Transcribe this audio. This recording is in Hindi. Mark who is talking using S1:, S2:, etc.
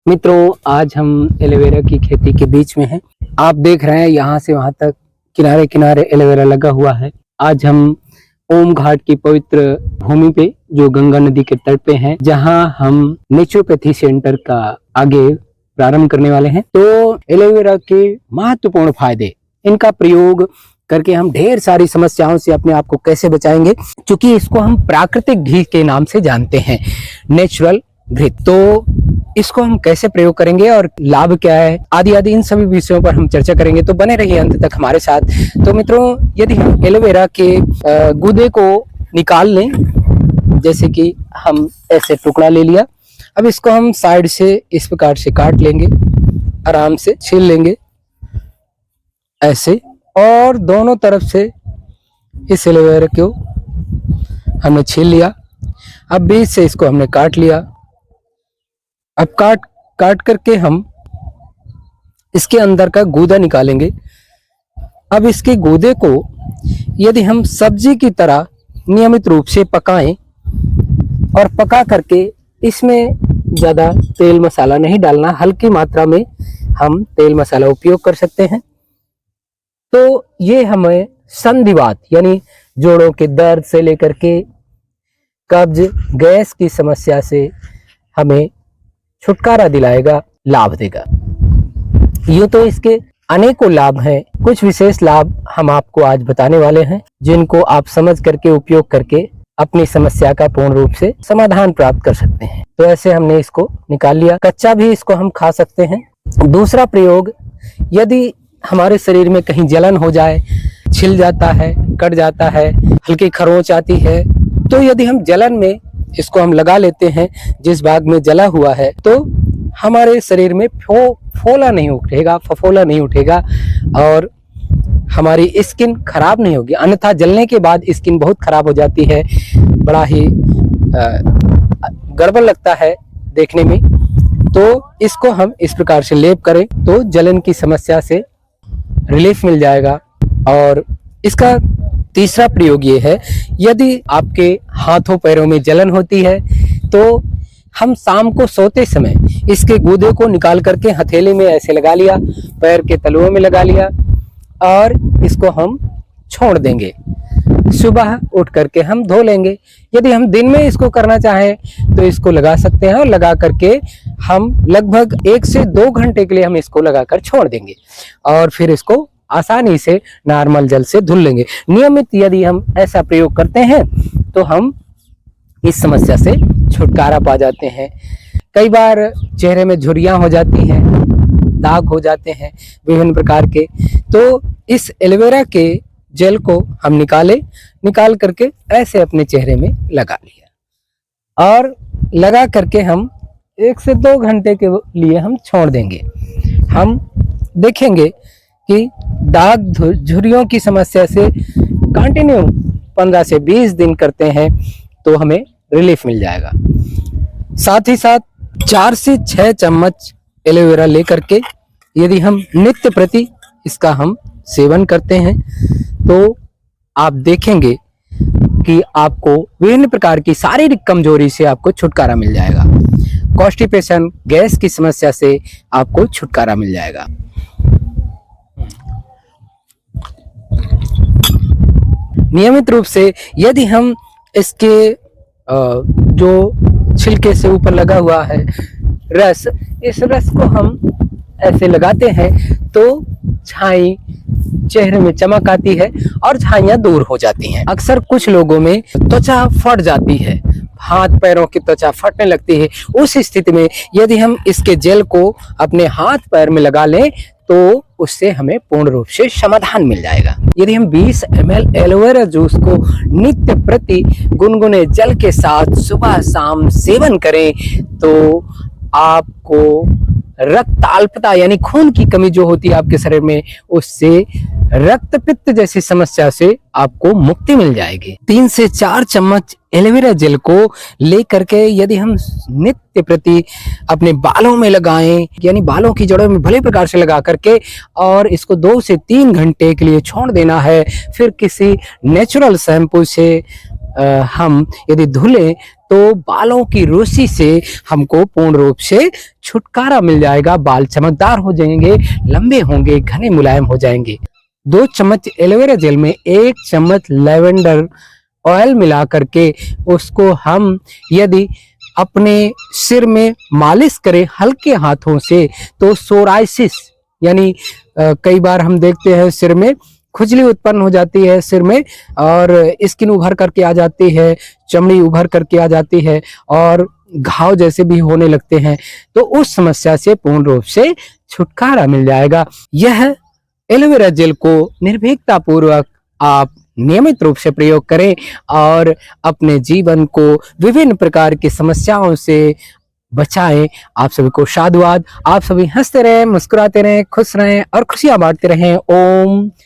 S1: मित्रों, आज हम एलोवेरा की खेती के बीच में हैं। आप देख रहे हैं यहाँ से वहां तक किनारे किनारे एलोवेरा लगा हुआ है। आज हम ओम घाट की पवित्र भूमि पे, जो गंगा नदी के तट पे है, जहाँ हम नेचुरोपैथी सेंटर का आगे प्रारंभ करने वाले हैं। तो एलोवेरा के महत्वपूर्ण फायदे, इनका प्रयोग करके हम ढेर सारी समस्याओं से अपने आप को कैसे बचाएंगे, क्योंकि इसको हम प्राकृतिक घी के नाम से जानते हैं, नेचुरल घी। तो इसको हम कैसे प्रयोग करेंगे और लाभ क्या है, आदि आदि इन सभी विषयों पर हम चर्चा करेंगे। तो बने रहिए अंत तक हमारे साथ। तो मित्रों, यदि हम एलोवेरा के गूदे को निकाल लें, जैसे कि हम ऐसे टुकड़ा ले लिया, अब इसको हम साइड से इस प्रकार से काट लेंगे, आराम से छील लेंगे ऐसे, और दोनों तरफ से इस एलोवेरा को हमने छील लिया। अब बीच से इसको हमने काट लिया। अब काट करके हम इसके अंदर का गूदा निकालेंगे। अब इसके गूदे को यदि हम सब्जी की तरह नियमित रूप से पकाएं, और पका करके इसमें ज़्यादा तेल मसाला नहीं डालना, हल्की मात्रा में हम तेल मसाला उपयोग कर सकते हैं, तो ये हमें संधिवात यानी जोड़ों के दर्द से लेकर के कब्ज, गैस की समस्या से हमें छुटकारा दिलाएगा, लाभ देगा। ये तो इसके अनेकों लाभ हैं। कुछ विशेष लाभ हम आपको आज बताने वाले हैं, जिनको आप समझ करके, उपयोग करके अपनी समस्या का पूर्ण रूप से समाधान प्राप्त कर सकते हैं। तो ऐसे हमने इसको निकाल लिया। कच्चा भी इसको हम खा सकते हैं। दूसरा प्रयोग, यदि हमारे शरीर में कहीं जलन हो जाए, छिल जाता है, कट जाता है, हल्की खरोंच आती है, तो यदि हम जलन में इसको हम लगा लेते हैं, जिस भाग में जला हुआ है, तो हमारे शरीर में फोला नहीं उठेगा, फफोला नहीं उठेगा, और हमारी स्किन खराब नहीं होगी। अन्यथा जलने के बाद स्किन बहुत खराब हो जाती है, बड़ा ही गड़बड़ लगता है देखने में। तो इसको हम इस प्रकार से लेप करें तो जलन की समस्या से रिलीफ मिल जाएगा। और इसका तीसरा प्रयोग ये है, यदि आपके हाथों पैरों में जलन होती है, तो हम शाम को सोते समय इसके गूदे को निकाल करके हथेली में ऐसे लगा लिया, पैर के तलुओं में लगा लिया, और इसको हम छोड़ देंगे। सुबह उठ करके हम धो लेंगे। यदि हम दिन में इसको करना चाहें तो इसको लगा सकते हैं, और लगा करके हम लगभग 1 से 2 घंटे के लिए हम इसको लगाकर छोड़ देंगे, और फिर इसको आसानी से नॉर्मल जल से धुल लेंगे। नियमित यदि हम ऐसा प्रयोग करते हैं तो हम इस समस्या से छुटकारा पा जाते हैं। कई बार चेहरे में झुर्रियां हो जाती हैं, दाग हो जाते हैं विभिन्न प्रकार के, तो इस एलोवेरा के जेल को हम निकाल करके ऐसे अपने चेहरे में लगा लिया, और लगा करके हम 1 से 2 घंटे के लिए हम छोड़ देंगे। हम देखेंगे कि दाग, झुर्रियों की समस्या से कंटिन्यू 15 से 20 दिन करते हैं तो हमें रिलीफ मिल जाएगा। साथ ही साथ 4 से 6 चम्मच एलोवेरा लेकर के यदि हम नित्य प्रति इसका हम सेवन करते हैं, तो आप देखेंगे कि आपको विभिन्न प्रकार की शारीरिक कमजोरी से आपको छुटकारा मिल जाएगा। कॉन्स्टिपेशन, गैस की समस्या से आपको छुटकारा मिल जाएगा। नियमित रूप से यदि हम इसके जो छिलके से ऊपर लगा हुआ है रस, इस रस को हम ऐसे लगाते हैं तो छाई, चेहरे में चमक आती है और छाइयाँ दूर हो जाती हैं। अक्सर कुछ लोगों में त्वचा फट जाती है, हाथ पैरों की त्वचा फटने लगती है। उस स्थिति में यदि हम इसके जेल को अपने हाथ पैर में लगा लें तो उससे हमें पूर्ण रूप से समाधान मिल जाएगा। यदि हम 20 ml एलोवेरा जूस को नित्य प्रति गुनगुने जल के साथ सुबह शाम सेवन करें तो आपको रक्त अल्पता यानी खून की कमी जो होती है आपके शरीर में, उससे रक्त पित्त जैसी समस्या से आपको मुक्ति मिल जाएगी। 3 से 4 चम्मच एलोवेरा जेल को ले करके यदि हम नित्य प्रति अपने बालों में लगाएं, यानी बालों की जड़ों में भले प्रकार से लगा करके, और इसको 2 से 3 घंटे के लिए छोड़ देना है। फिर किसी नेचुरल शैम्पू से हम यदि धुलें तो बालों की रूसी से हमको पूर्ण रूप से छुटकारा मिल जाएगा। बाल चमकदार हो जाएंगे, लंबे होंगे, घने मुलायम हो जाएंगे। 2 चम्मच एलोवेरा जेल में 1 चम्मच लेवेंडर ऑयल मिला करके उसको हम यदि अपने सिर में मालिश करें हल्के हाथों से तो सोराइसिस यानी कई बार हम देखते हैं सिर में खुजली उत्पन्न हो जाती है सिर में, और स्किन उभर करके आ जाती है, चमड़ी उभर करके आ जाती है और घाव जैसे भी होने लगते हैं, तो उस समस्या से पूर्ण रूप से छुटकारा मिल जाएगा। यह एलोवेरा जेल को निर्भीकता पूर्वक आप नियमित रूप से प्रयोग करें और अपने जीवन को विभिन्न प्रकार की समस्याओं से बचाएं। आप सभी को साधुवाद। आप सभी हंसते रहें, मुस्कुराते रहें, खुश रहें और खुशियां बांटते रहें। ओम